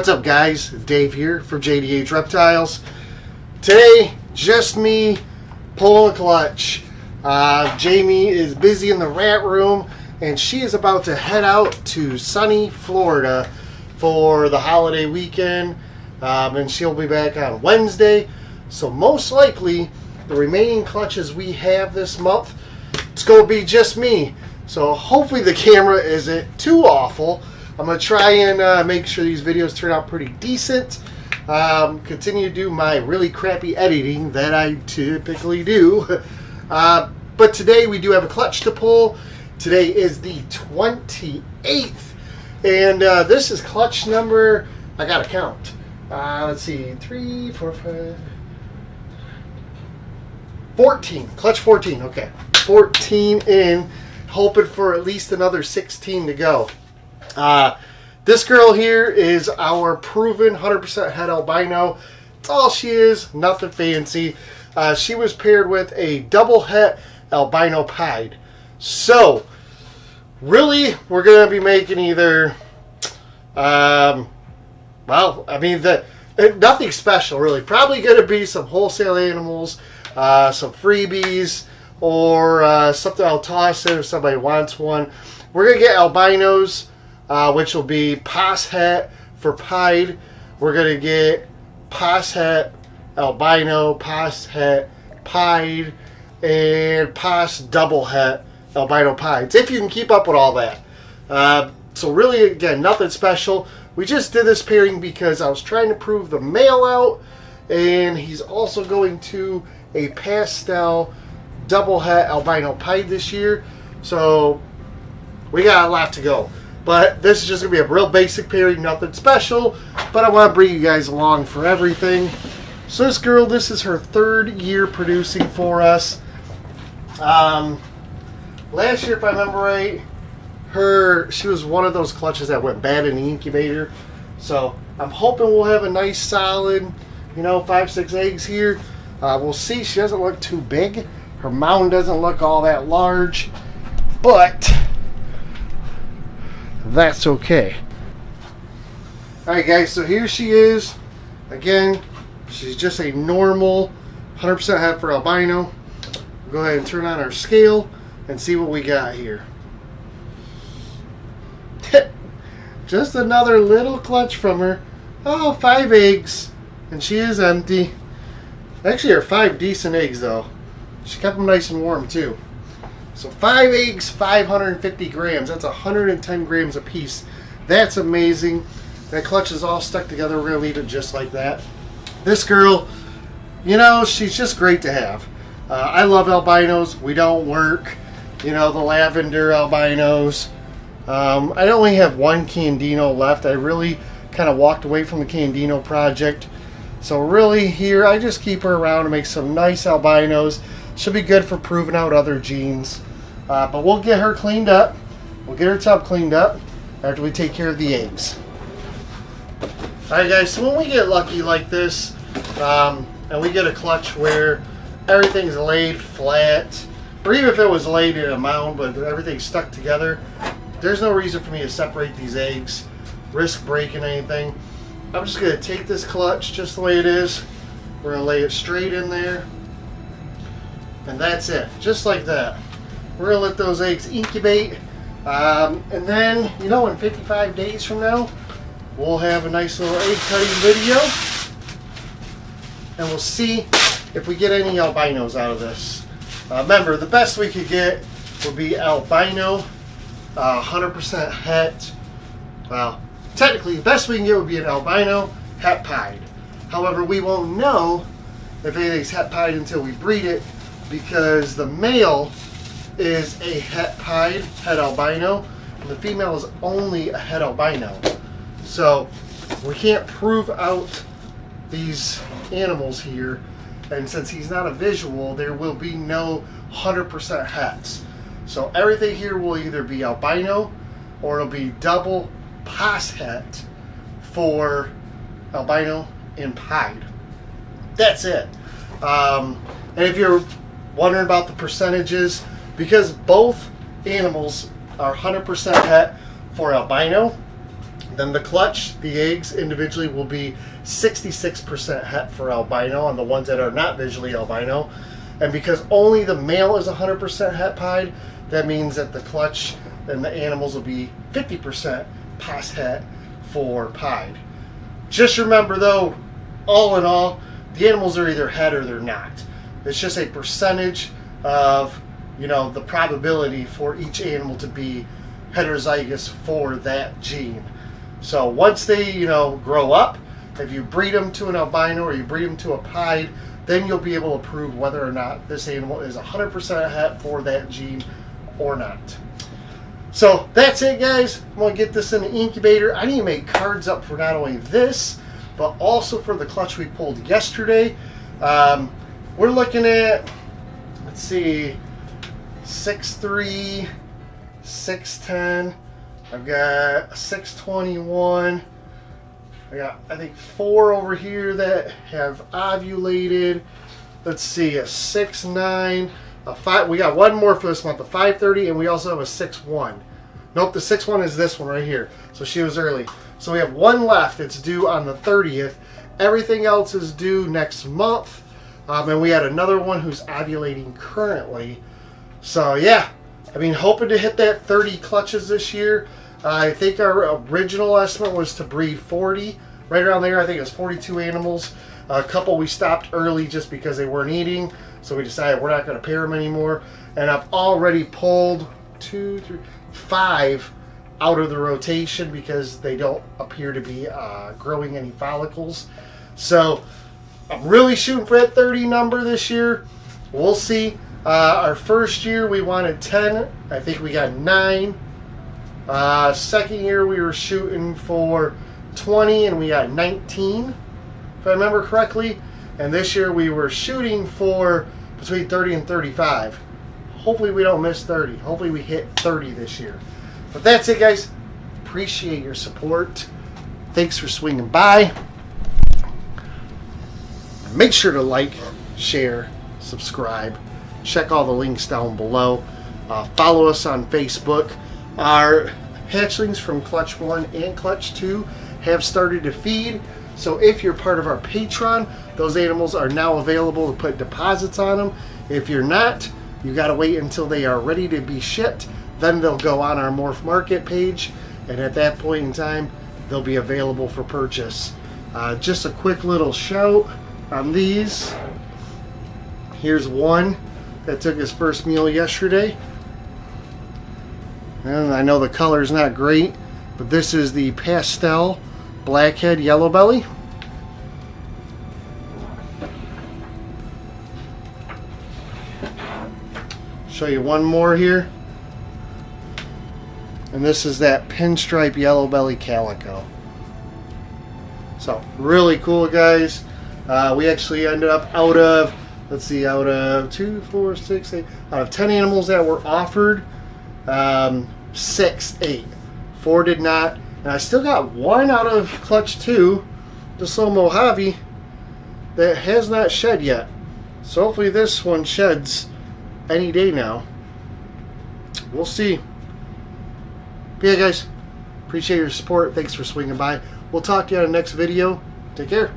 What's up, guys? Dave here for JDH Reptiles. Today, just me pulling a clutch. Jamie is busy in the rat room, and she is about to head out to sunny Florida for the holiday weekend, and she'll be back on Wednesday. So most likely, the remaining clutches we have this month, it's going to be just me. So hopefully the camera isn't too awful. I'm going to try and make sure these videos turn out pretty decent. Continue to do my really crappy editing that I typically do. But today we do have a clutch to pull. Today is the 28th. And this is clutch number, I got to count. Let's see, 3, 4, 5, 14. Clutch 14, okay. 14 in, hoping for at least another 16 to go. This girl here is our proven 100% het albino. That's all she is, nothing fancy. She was paired with a double het albino pied. So, really, we're going to be making either, well, I mean, nothing special, really. Probably going to be some wholesale animals, some freebies, or something I'll toss in if somebody wants one. We're going to get albinos, which will be Pos het for pied. We're going to get Pos het albino, Pos het pied, and Pos double het albino pieds, if you can keep up with all that. So really, again, nothing special. We just did this pairing because I was trying to prove the male out, and he's also going to a pastel double het albino pied this year. So we got a lot to go. But this is just going to be a real basic pairing, nothing special. But I want to bring you guys along for everything. So this girl, this is her 3rd year producing for us. Last year, if I remember right, she was one of those clutches that went bad in the incubator. So I'm hoping we'll have a nice solid, 5, 6 eggs here. We'll see. She doesn't look too big. Her mound doesn't look all that large. But that's okay. Alright, guys, so here she is. Again, she's just a normal 100% het for albino. We'll go ahead and turn on our scale and see what we got here. Just another little clutch from her. Oh, 5 eggs. And she is empty. Actually, are 5 decent eggs, though. She kept them nice and warm, too. So 5 eggs, 550 grams. That's 110 grams a piece. That's amazing. That clutch is all stuck together. We're going to leave it just like that. This girl, she's just great to have. I love albinos. We don't work, the lavender albinos. I only have one Candino left. I really kind of walked away from the Candino project. So really here, I just keep her around to make some nice albinos. She'll be good for proving out other genes. But we'll get her cleaned up. We'll get her tub cleaned up after we take care of the eggs. Alright, guys, so when we get lucky like this, and we get a clutch where everything's laid flat, or even if it was laid in a mound but everything's stuck together, there's no reason for me to separate these eggs, risk breaking anything. I'm just going to take this clutch just the way it is. We're going to lay it straight in there. And that's it, just like that. We're going to let those eggs incubate. And then, in 55 days from now, we'll have a nice little egg cutting video. And we'll see if we get any albinos out of this. Remember, the best we could get would be albino, 100% het. Well, technically, the best we can get would be an albino het pied. However, we won't know if anything's het pied until we breed it, because the male is a het pied, het albino, and the female is only a het albino. So we can't prove out these animals here, and since he's not a visual, there will be no 100% hets. So everything here will either be albino or it'll be double Pos het for albino and pied. That's it. And if you're wondering about the percentages, because both animals are 100% het for albino, Then the clutch, the eggs individually will be 66% het for albino on the ones that are not visually albino. And because only the male is 100% het pied, that means that the clutch and the animals will be 50% pos het for pied. Just remember though, all in all, the animals are either het or they're not. It's just a percentage of, you know, the probability for each animal to be heterozygous for that gene. So once they, you know, grow up, if you breed them to an albino or you breed them to a pied, then you'll be able to prove whether or not this animal is 100% het for that gene or not. So that's it, guys. I'm going to get this in the incubator. I need to make cards up for not only this, but also for the clutch we pulled yesterday. We're looking at, let's see, 6'3", 6'10". I've got a 6'21". I got, I think, 4 over here that have ovulated. Let's see, a 6'9", a 5. We got one more for this month, a 5'30", and we also have a 6'1". Nope, the 6'1" is this one right here. So she was early. So we have one left. It's due on the 30th. Everything else is due next month. And we had another one who's ovulating currently. So yeah, I mean, hoping to hit that 30 clutches this year. I think our original estimate was to breed 40, right around there. I think it was 42 animals. A couple we stopped early just because they weren't eating, so we decided we're not going to pair them anymore. And I've already pulled 2, 3, 5 out of the rotation because they don't appear to be growing any follicles. So I'm really shooting for that 30 number this year. We'll see. Our first year we wanted 10. I think we got 9. Second year we were shooting for 20 and we got 19, if I remember correctly. And this year we were shooting for between 30 and 35. Hopefully we don't miss 30. Hopefully we hit 30 this year. But that's it, guys. Appreciate your support. Thanks for swinging by. Make sure to like, share, subscribe. Check all the links down below. Follow us on Facebook. Our hatchlings from Clutch 1 and Clutch 2 have started to feed. So if you're part of our Patreon, those animals are now available to put deposits on them. If you're not, you got to wait until they are ready to be shipped. Then they'll go on our Morph Market page. And at that point in time, they'll be available for purchase. Just a quick little shout on these. Here's one that took his first meal yesterday. And I know the color is not great, but this is the pastel blackhead yellow belly. Show you one more here. And this is that pinstripe yellow belly calico. So really cool, guys. We actually ended up out of, let's see, out of 2, 4, 6, 8, out of 10 animals that were offered, 6 ate. 4 did not. And I still got one out of Clutch 2, this little Mojave, that has not shed yet. So hopefully this one sheds any day now. We'll see. But yeah, guys, appreciate your support. Thanks for swinging by. We'll talk to you on the next video. Take care.